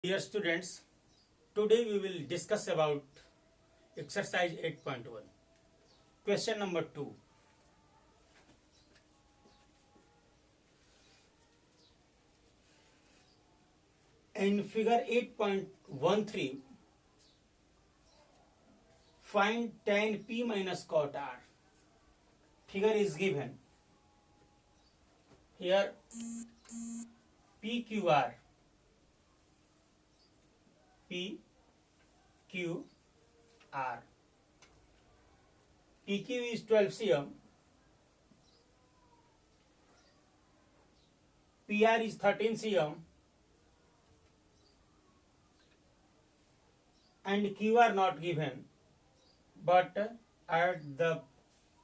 Dear students, today we will discuss about exercise 8.1. Question number 2. In figure 8.13, find tan p minus cot r. Figure is given. Here PQR. PQR. PQ is 12 cm. PR is 13 cm. And QR not given, but at the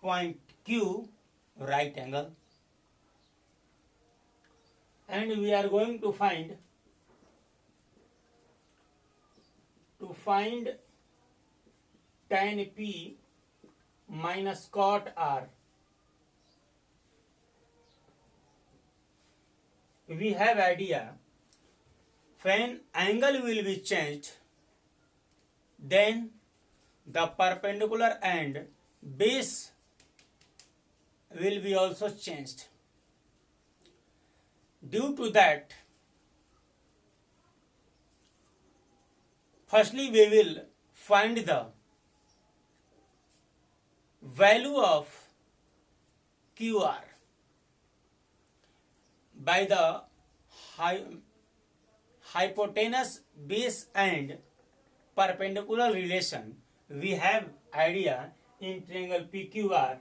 point Q, right angle. And we are going to find tan P minus cot R. We have idea when angle will be changed, then the perpendicular and base will be also changed. Due to that, firstly we will find the value of QR by the hypotenuse, base and perpendicular relation. We have idea in triangle PQR.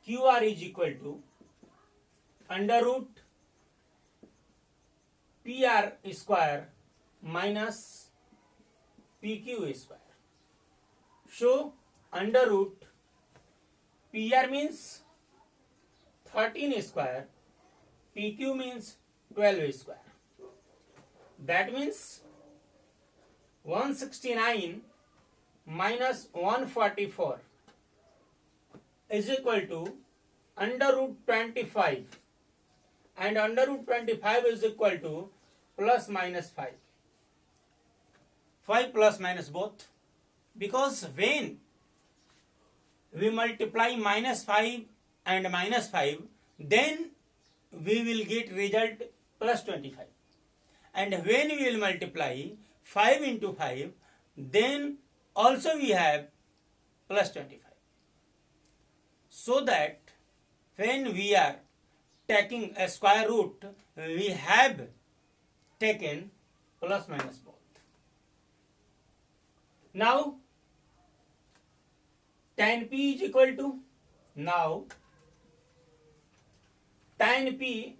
QR is equal to under root PR square minus PQ square. So under root PR means 13 square, PQ means 12 square. That means 169 minus 144 is equal to under root 25, and under root 25 is equal to plus minus 5. 5 plus minus both, because when we multiply minus 5 and minus 5, then we will get result plus 25. And when we will multiply 5 into 5, then also we have plus 25. So that when we are taking a square root, we have taken plus minus both. Now tan P is equal to, tan P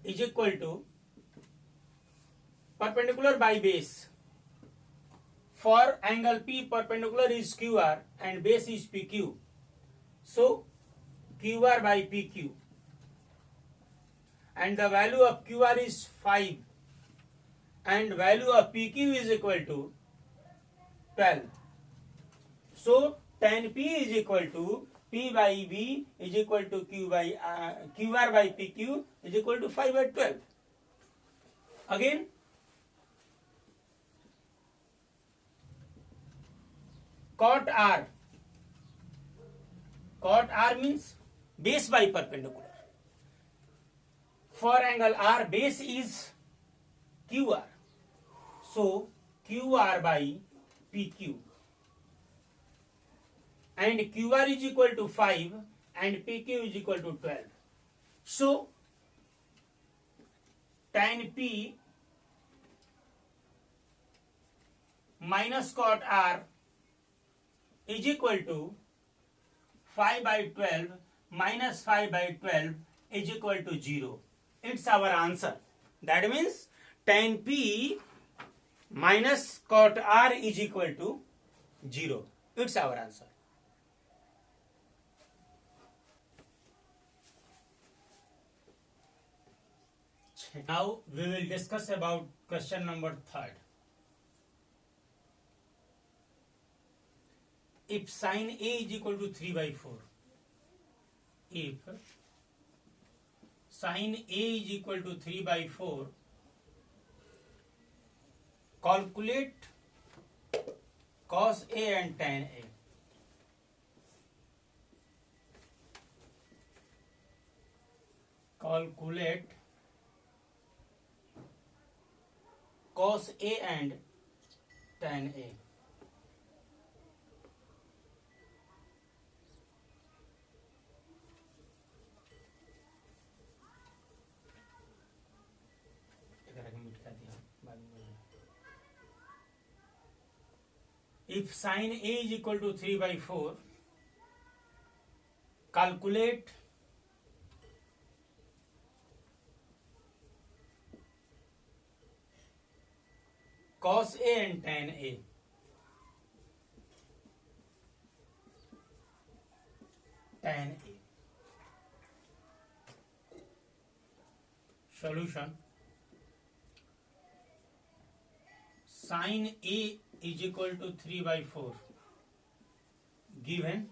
is equal to perpendicular by base. For angle P, perpendicular is QR and base is PQ. So QR by PQ. And the value of QR is 5. And value of PQ is equal to 12. So tan P is equal to P by V is equal to QR by PQ is equal to 5 by 12. Again, cot R. Cot R means base by perpendicular. For angle R, base is QR. So QR by PQ. And QR is equal to 5 and PQ is equal to 12. So tan P minus cot R is equal to 5 by 12 minus 5 by 12 is equal to 0. It's our answer. That means tan P minus cot R is equal to 0. It's our answer. Now we will discuss about question number 3. if sin A is equal to 3 by 4, if sin A is equal to 3 by 4, calculate cos A and tan A. Calculate cos A and tan A. If sin A is equal to 3 by 4, calculate cos A and tan A. Tan A. Solution. Sin A is equal to 3 by 4 given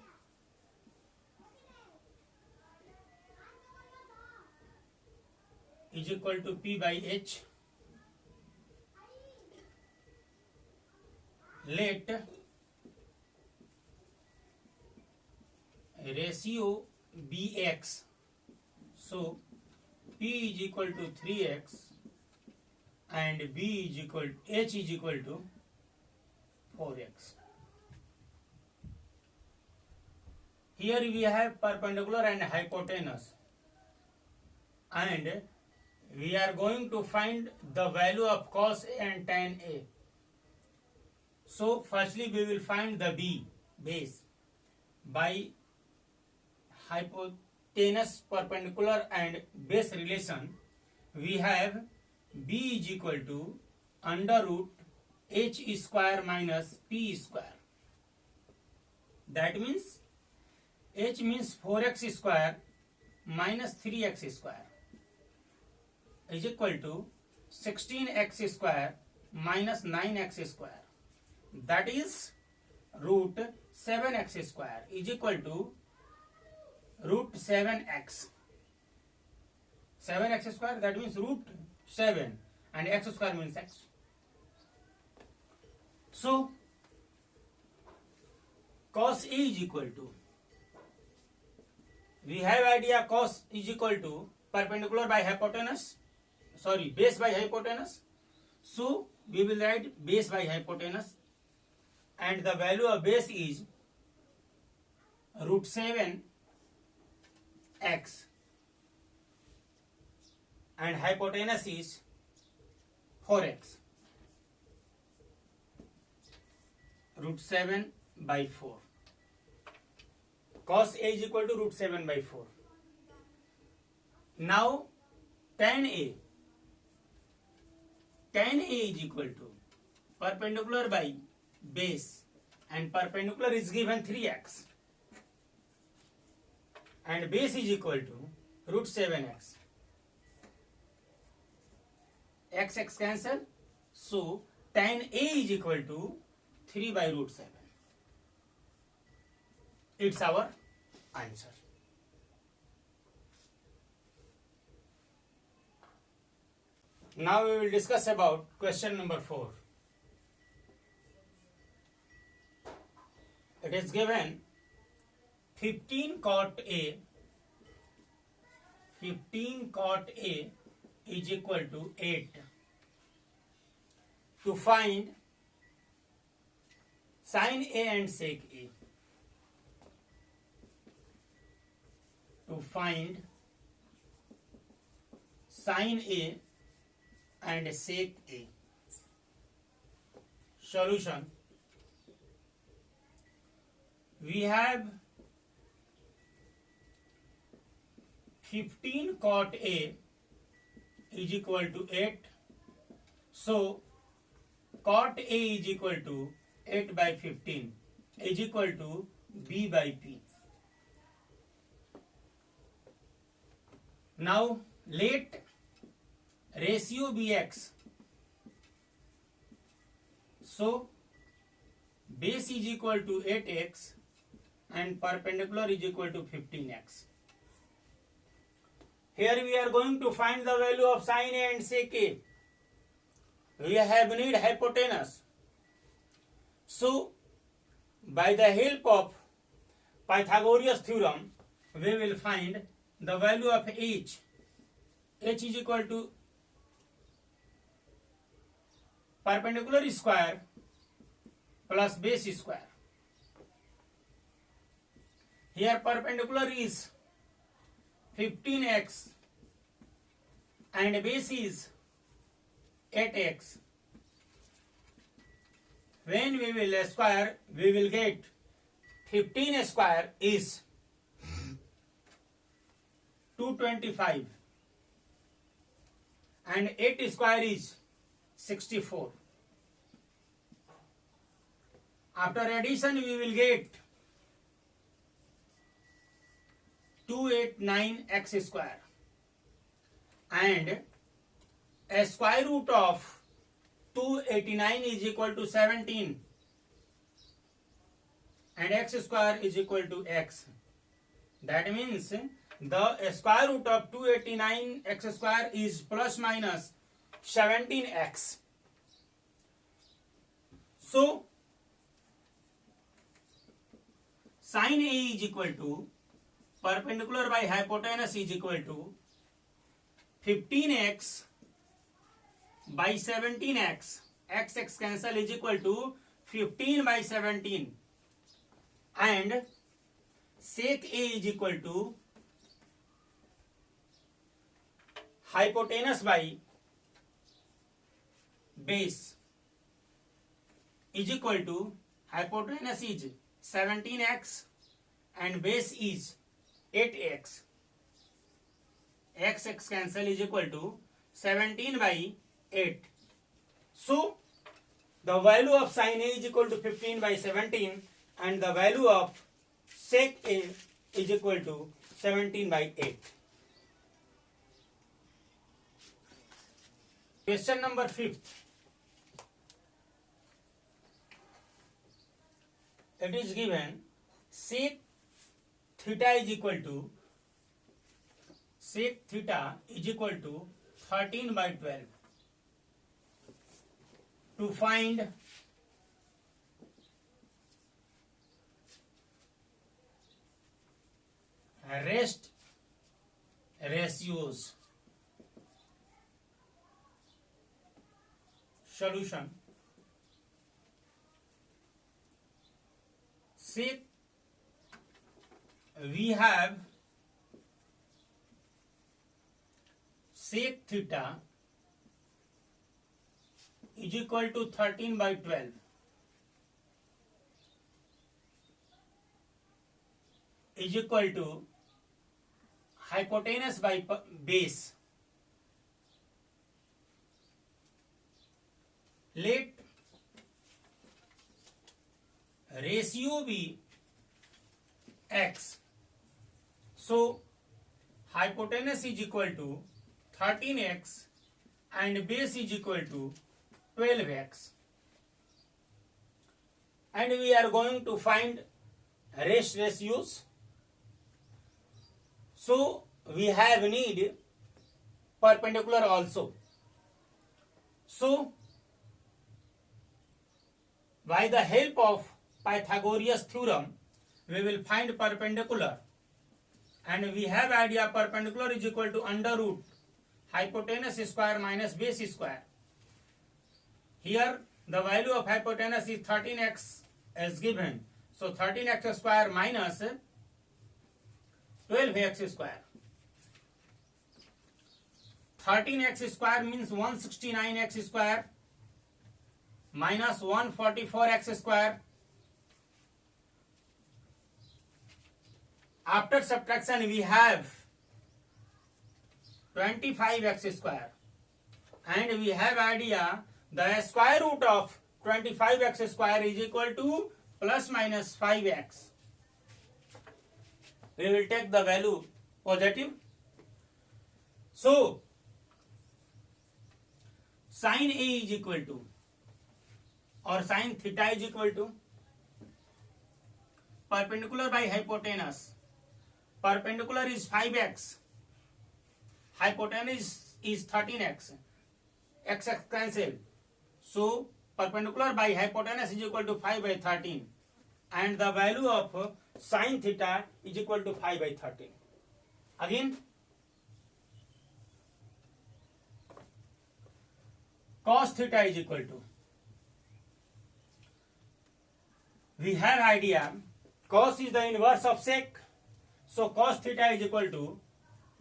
is equal to P by H. Let ratio be x, so P is equal to 3x and B is equal H is equal to 4x. Here we have perpendicular and hypotenuse, and we are going to find the value of cos A and tan A. So firstly we will find the B, base, by hypotenuse, perpendicular and base relation. We have B is equal to under root H square minus P square. That means H means 4x square minus 3x square is equal to 16x square minus 9x square. That is root 7x square is equal to root 7x. 7x square, that means root 7, and x square means x. So cos A is equal to, we have idea cos is equal to perpendicular by hypotenuse, sorry, base by hypotenuse. So we will write base by hypotenuse, and the value of base is root 7x and hypotenuse is 4x. Root 7 by 4. Cos A is equal to root 7 by 4. Now tan A. Tan A is equal to perpendicular by base, and perpendicular is given 3x, and base is equal to root 7x. X cancel, so tan A is equal to 3 by root 7. It's our answer. Now we will discuss about question number 4. It is given 15 cot A is equal to 8. To find sin A and sec A. To find sin A and sec A. Solution. We have 15 cot A is equal to 8. So cot A is equal to 8 by 15 is equal to B by P. Now let ratio be x. So base is equal to 8x and perpendicular is equal to 15x. Here we are going to find the value of sin A and sec A. We have need hypotenuse. So, by the help of Pythagoras theorem, we will find the value of h. H is equal to perpendicular square plus base square. Here perpendicular is 15x and base is 8x. When we will square, we will get 15 square is 225 and 8 square is 64. After addition, we will get 289x square and a square root of 289 is equal to 17 and x square is equal to x. That means the square root of 289 x square is plus minus 17x. So sin A is equal to perpendicular by hypotenuse is equal to 15x by 17x. X cancel is equal to 15 by 17 and sec A is equal to hypotenuse by base is equal to hypotenuse is 17x and base is 8x. X cancel is equal to 17 by 8. So the value of sin A is equal to 15 by 17 and the value of sec A is equal to 17 by 8. Question number 5th. It is given sec theta is equal to 13 by 12. To find rest ratios. Solution. Sec we have sec theta is equal to 13 by 12. Is equal to hypotenuse by base. Let ratio be x. So hypotenuse is equal to 13x and base is equal to 12x. And we are going to find rest ratios. So we have need perpendicular also. So by the help of Pythagoras theorem, we will find perpendicular, and we have idea perpendicular is equal to under root hypotenuse square minus base square. Here the value of hypotenuse is 13x as given. So 13x square minus 12x square. 13x square means 169x square minus 144x square. After subtraction we have 25x square, and we have idea the square root of 25x square is equal to plus minus 5x. We will take the value positive. So sin A is equal to, or sin theta is equal to perpendicular by hypotenuse. Perpendicular is 5x, hypotenuse is 13x, x cancel. So perpendicular by hypotenuse is equal to 5 by 13, and the value of sin theta is equal to 5 by 13. Again, cos theta is equal to, we have idea, cos is the inverse of sec, so cos theta is equal to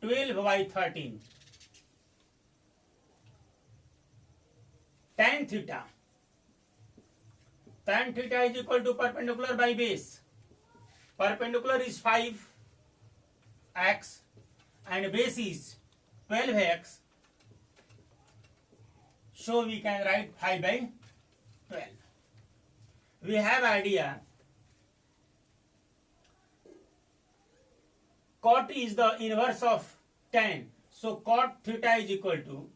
12 by 13. Tan theta is equal to perpendicular by base. Perpendicular is 5x and base is 12x, so we can write 5 by 12. We have idea, cot is the inverse of tan, so cot theta is equal to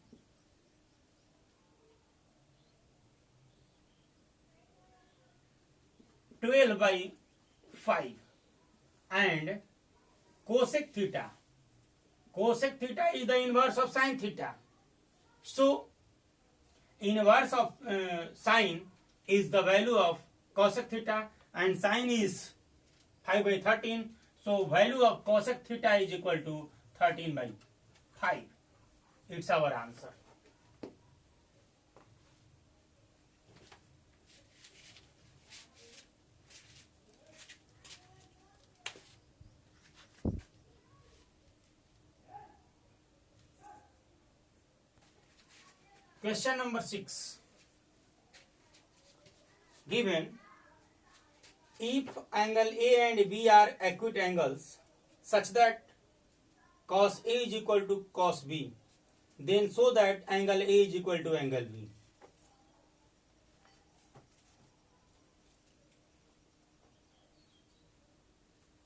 (12 by 5), and cosec theta is the inverse of sin theta, so inverse of sin is the value of cosec theta, and sin is 5 by 13, so value of cosec theta is equal to 13 by 5. It's our answer. Question number 6. Given, if angle A and B are acute angles such that cos A is equal to cos B, then show that angle A is equal to angle B.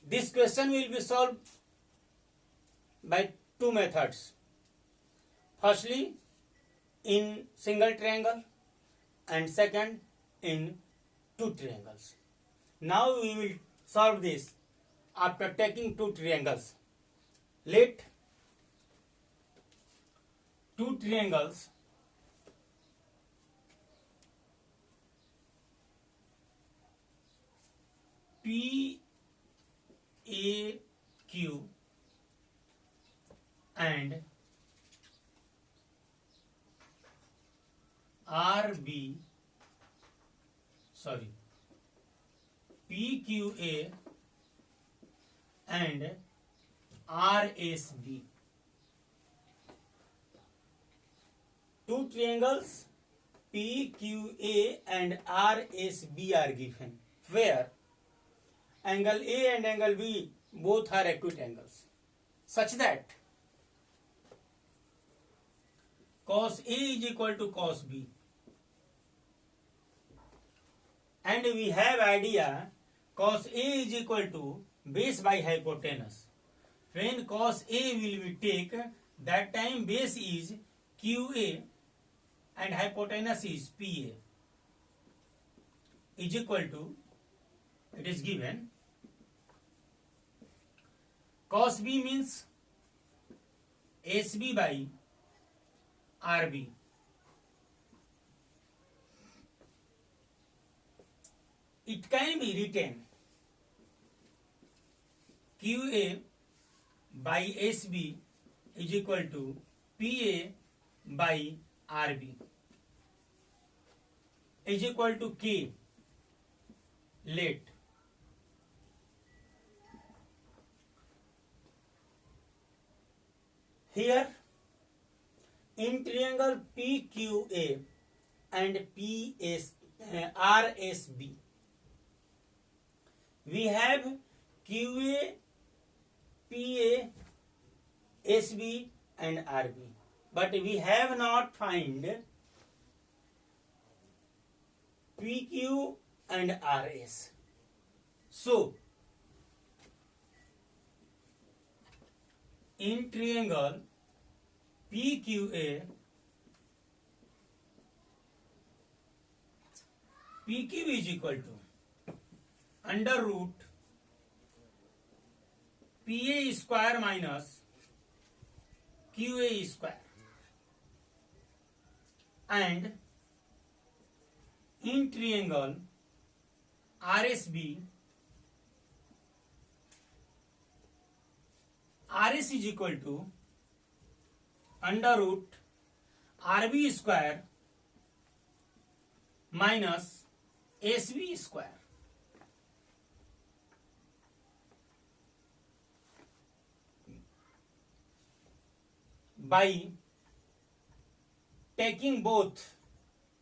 This question will be solved by two methods. Firstly, in single triangle, and second in two triangles. Now we will solve this after taking two triangles. Let two triangles PAQ and PQA and RSB. Two triangles PQA and RSB are given, where angle A and angle B both are acute angles, such that cos A is equal to cos B. And we have idea, cos A is equal to base by hypotenuse. When cos A will be take, that time base is QA and hypotenuse is PA, is equal to, it is given, cos B means SB by RB. It can be written QA by SB is equal to PA by RB is equal to K. Let here in triangle PQA and RSB, we have QA, PA, SB and RB, but we have not find PQ and RS. So in triangle PQA, PQ is equal to under root PA square minus QA square, and in triangle RSB, RS is equal to under root RB square minus SB square. By taking both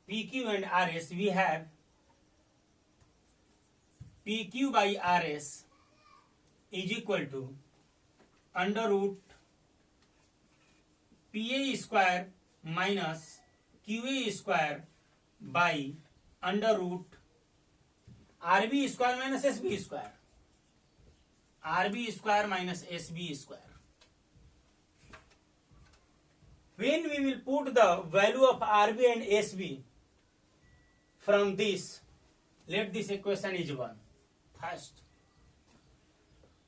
PQ and RS, we have PQ by RS is equal to under root PA square minus QA square by under root RB square minus SB square. RB square minus SB square. When we will put the value of RB and SB from this, let this equation is 1 first.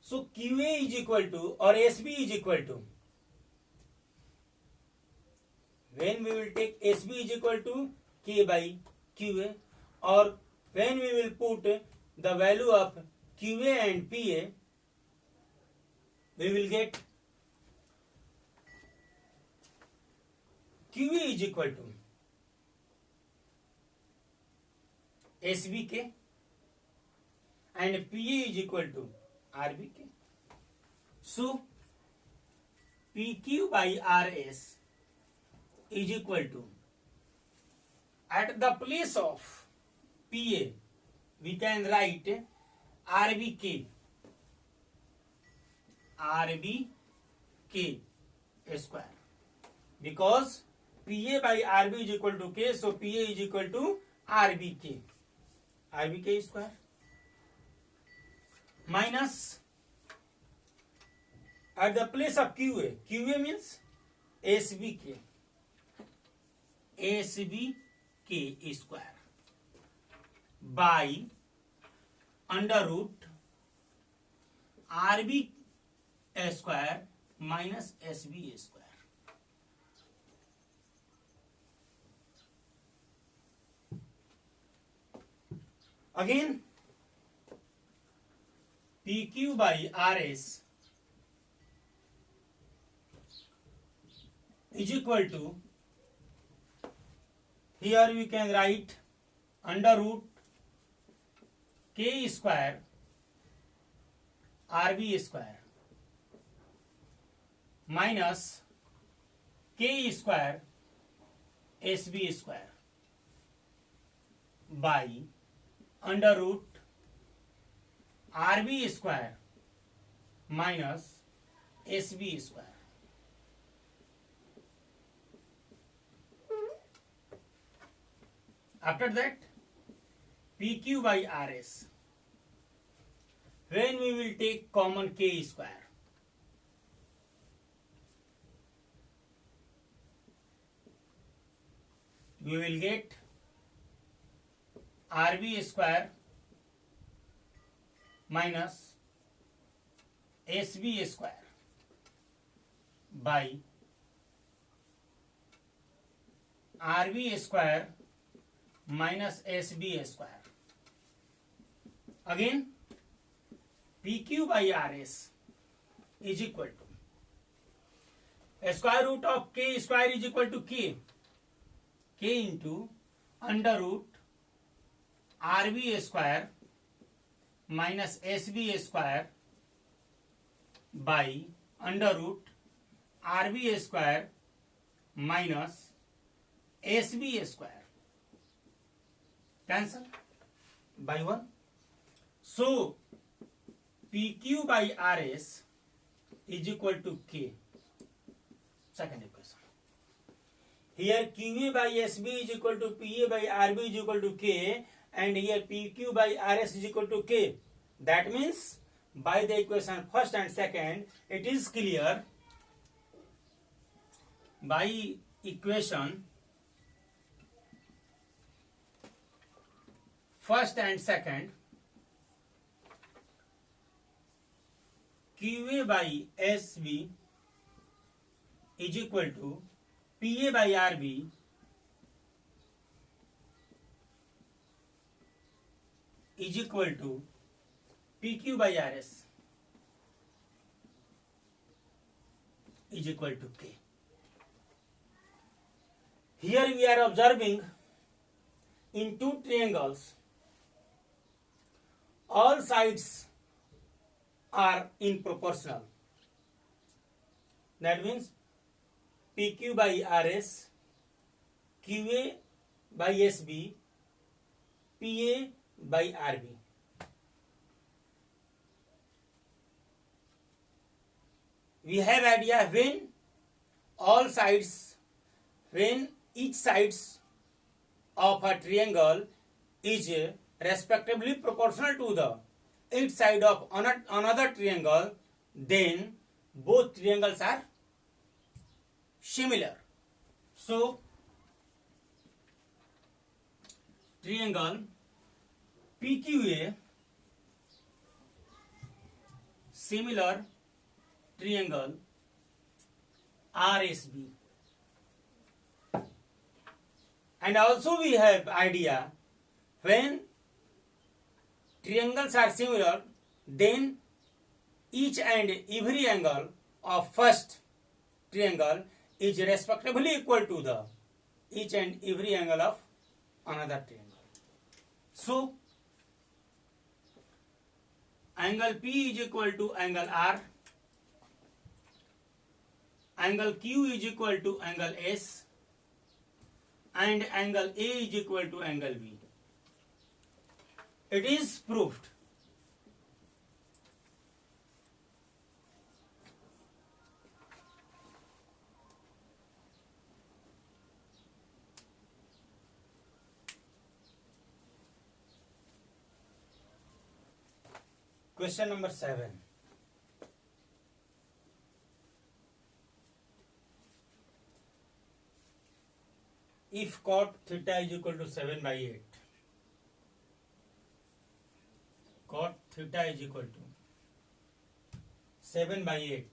So QA is equal to, or SB is equal to, when we will take SB is equal to K by QA, or when we will put the value of QA and PA, we will get QA is equal to SBK and PA is equal to RBK. So PQ by RS is equal to, at the place of PA we can write RBK square, because PA by RB is equal to K, so PA is equal to RBK square minus, at the place of QA means SBK square by under root RB square minus SB square. Again, PQ by RS is equal to, here we can write under root K square RB square minus K square SB square by under root RB square minus SB square. After that, PQ by RS, when we will take common K square, we will get RB square minus SB square by RB square minus SB square. Again, PQ by RS is equal to square root of K square is equal to K into under root RB square minus SB square by under root RB square minus SB square. Cancel by 1. So PQ by RS is equal to K. Second equation. Here QA by SB is equal to PA by RB is equal to K, and here PQ by RS is equal to K. That means by the equation first and second, it is clear. By equation first and second, QA by SB is equal to PA by RB is equal to PQ by RS is equal to K. Here we are observing in two triangles, all sides are in proportional. That means PQ by RS, QA by SB, PA by RB. We have idea when each sides of a triangle is respectively proportional to the each side of another triangle, then both triangles are similar. So triangle PQA similar triangle RSB. And also we have idea when triangles are similar, then each and every angle of first triangle is respectively equal to the each and every angle of another triangle. So angle P is equal to angle R, angle Q is equal to angle S, and angle A is equal to angle B. It is proved. Question number 7. If cot theta is equal to 7 by 8, cot theta is equal to 7 by 8,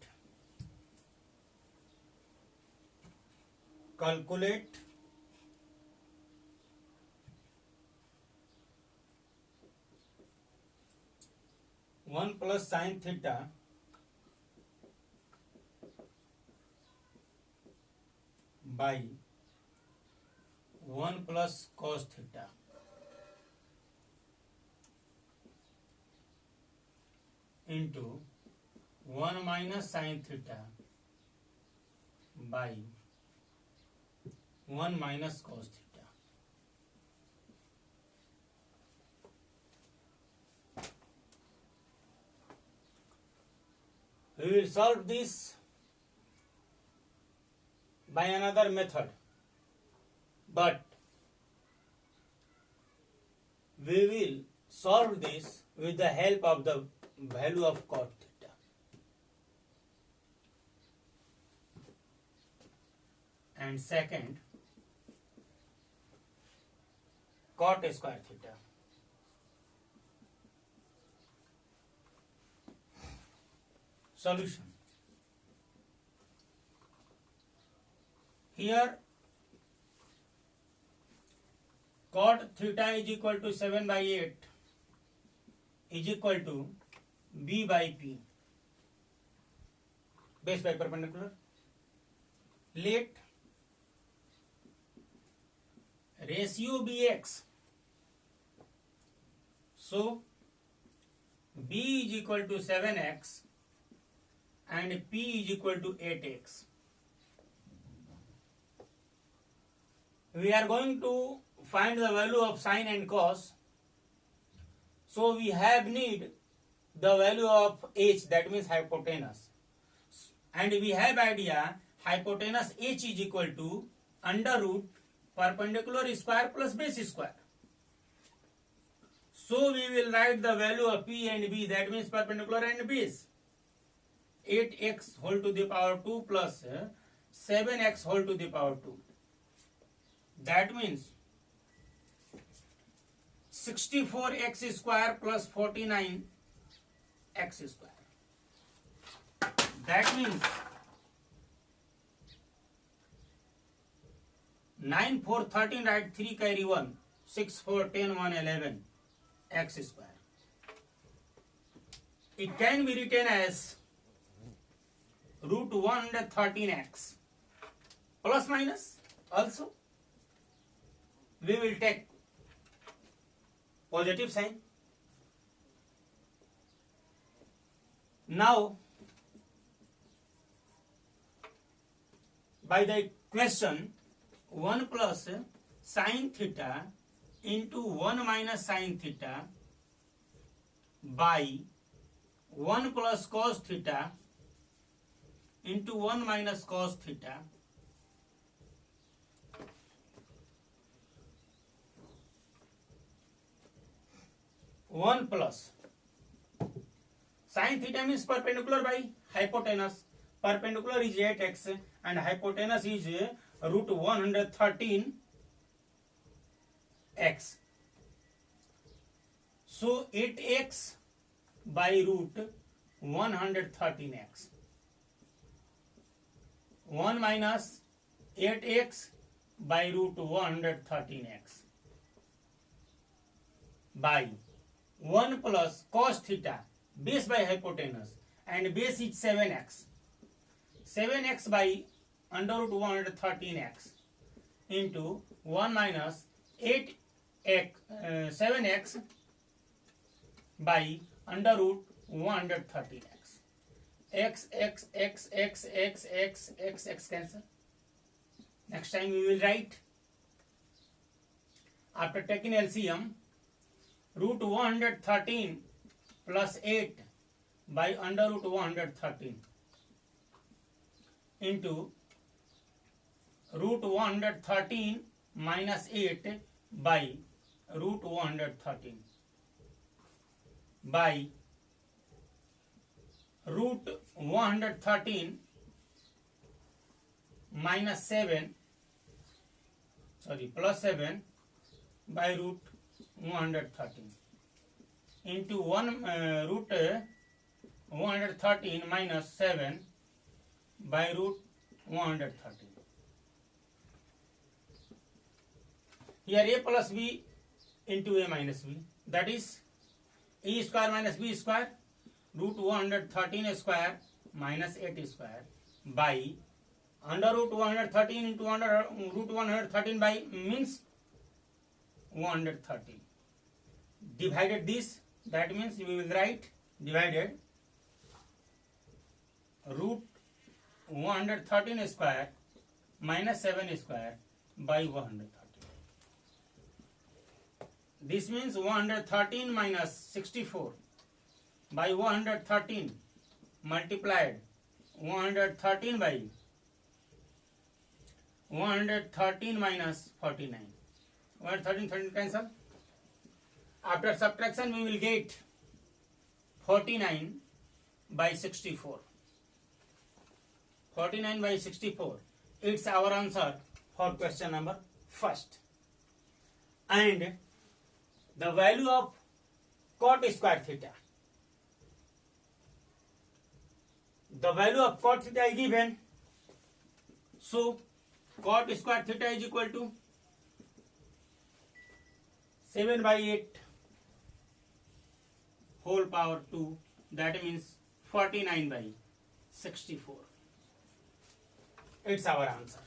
calculate one plus sin theta by 1 plus cos theta into 1 minus sin theta by 1 minus cos theta. We will solve this by another method, but we will solve this with the help of the value of cot theta. And second, cot square theta. Solution. Here cot theta is equal to 7 by 8 is equal to B by P, base by perpendicular. Let ratio be x. So B is equal to 7x and P is equal to 8x. We are going to find the value of sine and cos. So we have need the value of h, that means hypotenuse. And we have idea hypotenuse h is equal to under root perpendicular square plus base square. So we will write the value of P and B, that means perpendicular and base. 8x whole to the power 2 plus 7x whole to the power 2. That means 64x square plus 49x square. That means 9, 4, 13, write 3 carry 1. 6, 4, 10, 1, 11 x square. It can be written as root 113x plus minus. Also we will take positive sign. Now by the question 1 plus sin theta into 1 minus sin theta by 1 plus cos theta into 1 minus cos theta one plus sin theta means perpendicular by hypotenuse. Perpendicular is 8x and hypotenuse is root 113x. So 8x by root 113x. 1 minus 8x by root 113x by 1 plus cos theta, base by hypotenuse, and base is 7x. 7x by under root 113x into 1 minus 7x by under root 113x. X cancel. Next time we will write, after taking LCM, root 113 plus 8 by under root 113 into root 113 minus 8 by root 113 by root 113 minus 7 plus 7 by root 113 into root 113 minus 7 by root 113. Here a plus b into a minus b, that is a square minus b square root 113 square minus 8 square by under root 113 into under root 113 by means 113 divided this, that means we will write divided root 113 square minus 7 square by 113. This means 113 minus 64 by 113 multiplied 113 by 113 minus 49. 113 cancel. After subtraction we will get 49 by 64. 49 by 64. It's our answer for question number first. And the value of cot square theta. The value of cot theta is given. So cot square theta is equal to 7 by 8 whole power 2, that means 49 by 64. It's our answer.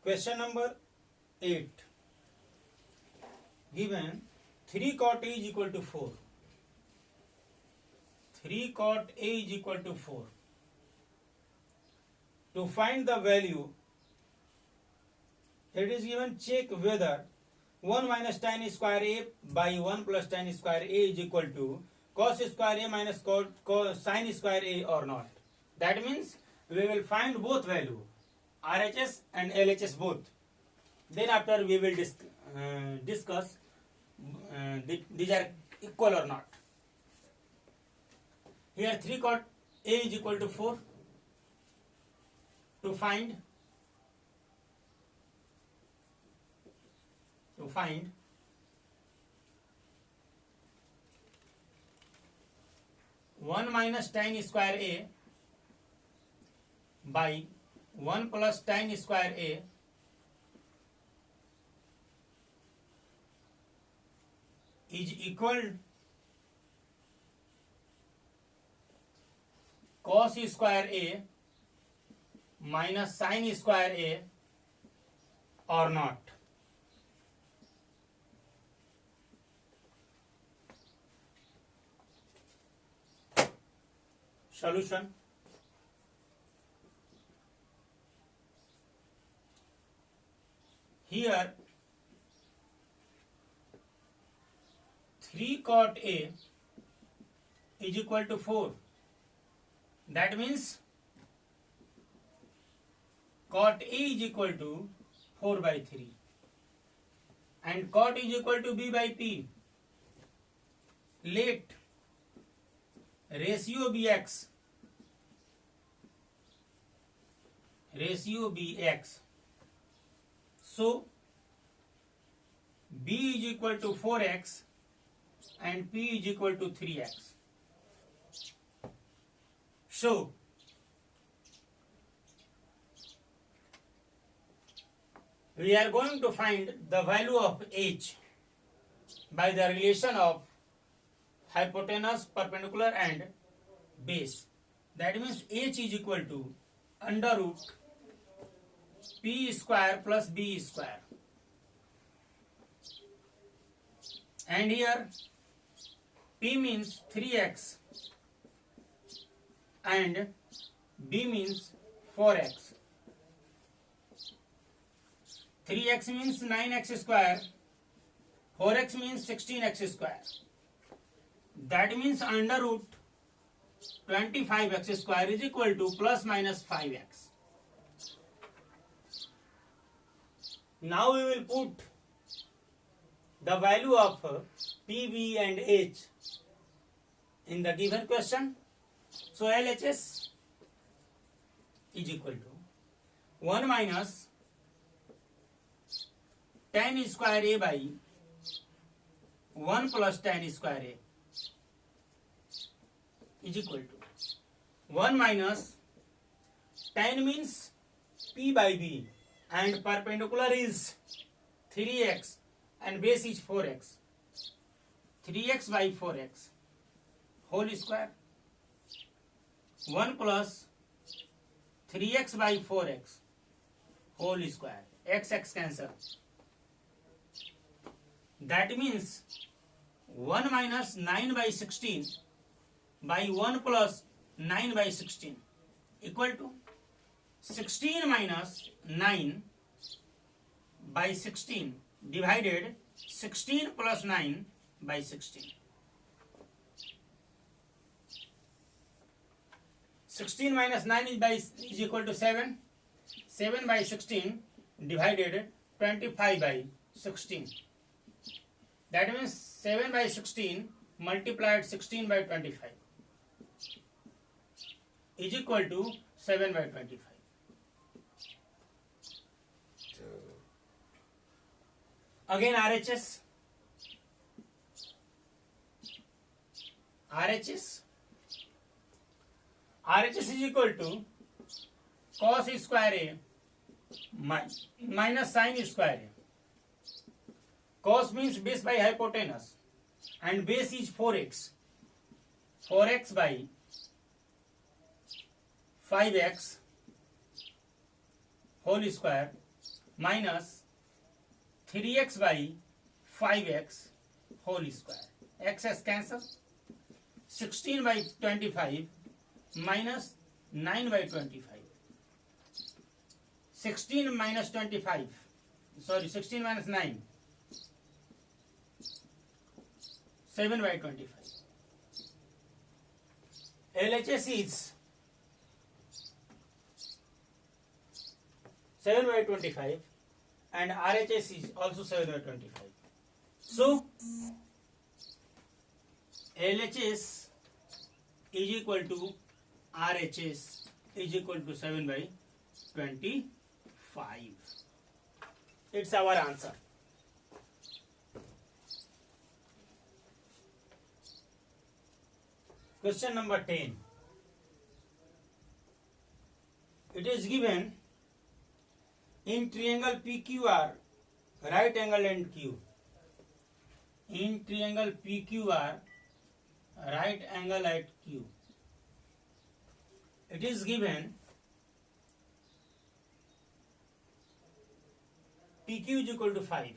Question number 8. Given 3 cot A is equal to 4. 3 cot A is equal to 4. To find the value, it is given, check whether 1 minus tan square A by 1 plus tan square A is equal to cos square A minus sin square A or not. That means we will find both value, RHS and LHS both. Then after we will discuss these are equal or not. Here 3 cot A is equal to 4. To find 1 minus tan square A by 1 plus tan square A is equal cos square A minus sin square A or not. Solution. Here 3 cot A is equal to 4. That means cot A is equal to 4 by 3 and cot is equal to B by P. Let ratio Bx so B is equal to 4x and P is equal to 3x. So we are going to find the value of h by the relation of hypotenuse, perpendicular and base. That means h is equal to under root p square plus b square. And here p means 3x and b means 4x. 3x means 9x square, 4x means 16x square. That means under root 25x square is equal to plus minus 5x. Now we will put the value of P, B and H in the given question. So LHS is equal to 1 minus tan square A by 1 plus tan square A is equal to 1 minus tan means P by B and perpendicular is 3x and base is 4x. 3x by 4x whole square. 1 plus 3x by 4x whole square. X cancel. That means 1 minus 9 by 16 by 1 plus 9 by 16 equal to 16 minus 9 by 16 divided 16 plus 9 by 16. 16 minus 9 is equal to 7. 7 by 16 divided 25 by 16. That means 7 by 16 multiplied 16 by 25 is equal to 7 by 25. Again RHS. RHS is equal to cos square A minus sin square A. Cos means base by hypotenuse and base is 4x. 4x by 5x whole square minus 3x by 5x whole square. X cancel. 16 by 25 minus 9 by 25. 16 minus 25. Sorry, 16 minus 9. 7 by 25. LHS is 7 by 25 and RHS is also 7 by 25. So LHS is equal to RHS is equal to 7/25. It's our answer. Question number 10. It is given in triangle PQR, right angle and Q. In triangle PQR, right angle at Q. It is given PQ is equal to 5.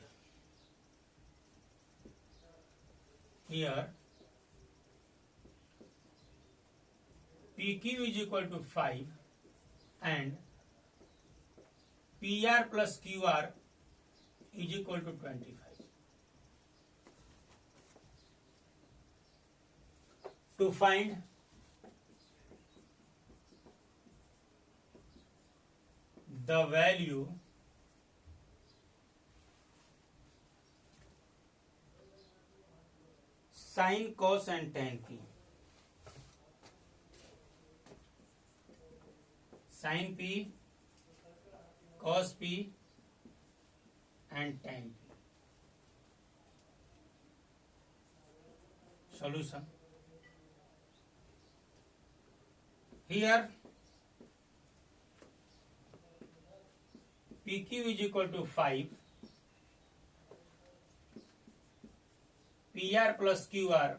Here PQ is equal to 5 and PR plus QR is equal to 25. To find the value sin, cos and tan P. Sin P, cos P and tan P. Solution. Here PQ is equal to 5, PR plus QR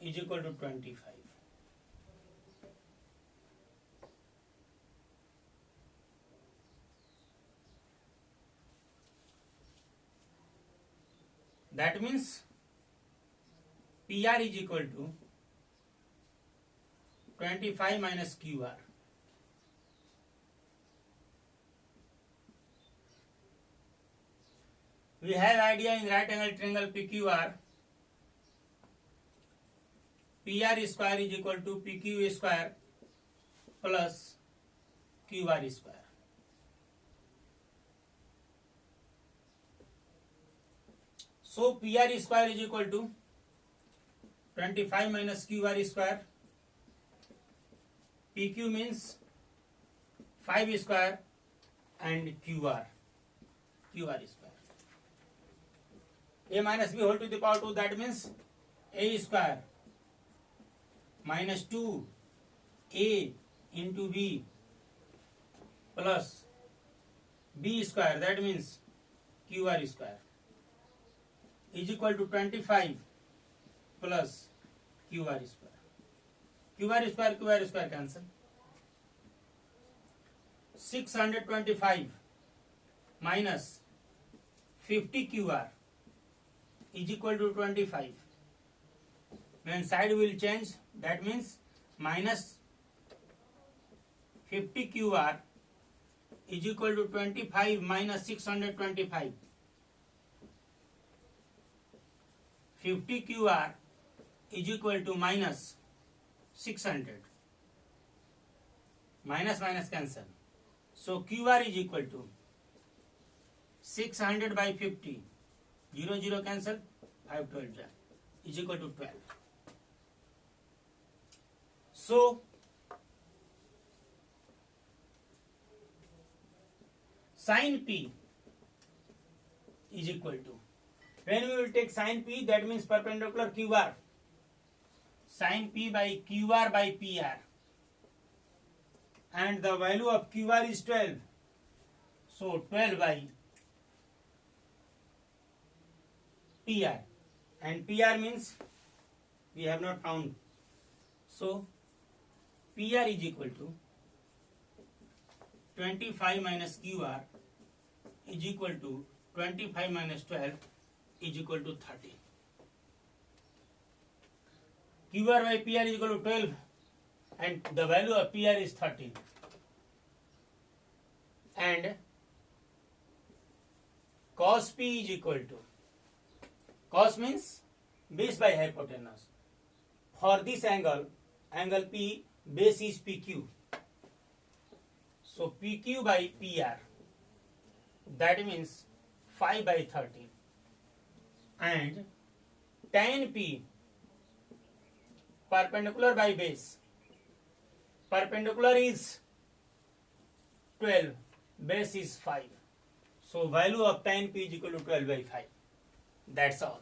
is equal to 25. That means PR is equal to 25 minus QR. We have idea in right angle triangle PQR. PR square is equal to PQ square plus QR square. So PR square is equal to 25 minus QR square. PQ means 5 square and QR square. A minus B whole to the power 2, that means A square minus 2A into B plus B square, that means QR square, is equal to 25 plus QR square. QR square cancel. 625 minus 50 QR is equal to 25. When side will change, that means minus 50 QR is equal to 25 minus 625. 50 QR is equal to minus 600. Minus minus cancel. So QR is equal to 600 by 50. 0 0 cancel. 5 12 is equal to 12. So sin P is equal to, when we will take sin P, that means perpendicular QR. Sin P by QR by PR, and the value of QR is 12. So 12 by PR, and PR means we have not found. So PR is equal to 25 minus QR is equal to 25 minus 12 is equal to 30. QR by PR is equal to 12 and the value of PR is 13. And cos P is equal to, cos means base by hypotenuse. For this angle, angle P, base is PQ. So PQ by PR, that means 5 by 13. and tan P perpendicular by base. Perpendicular is 12, base is 5. So value of tan P is equal to 12 by 5. That's all.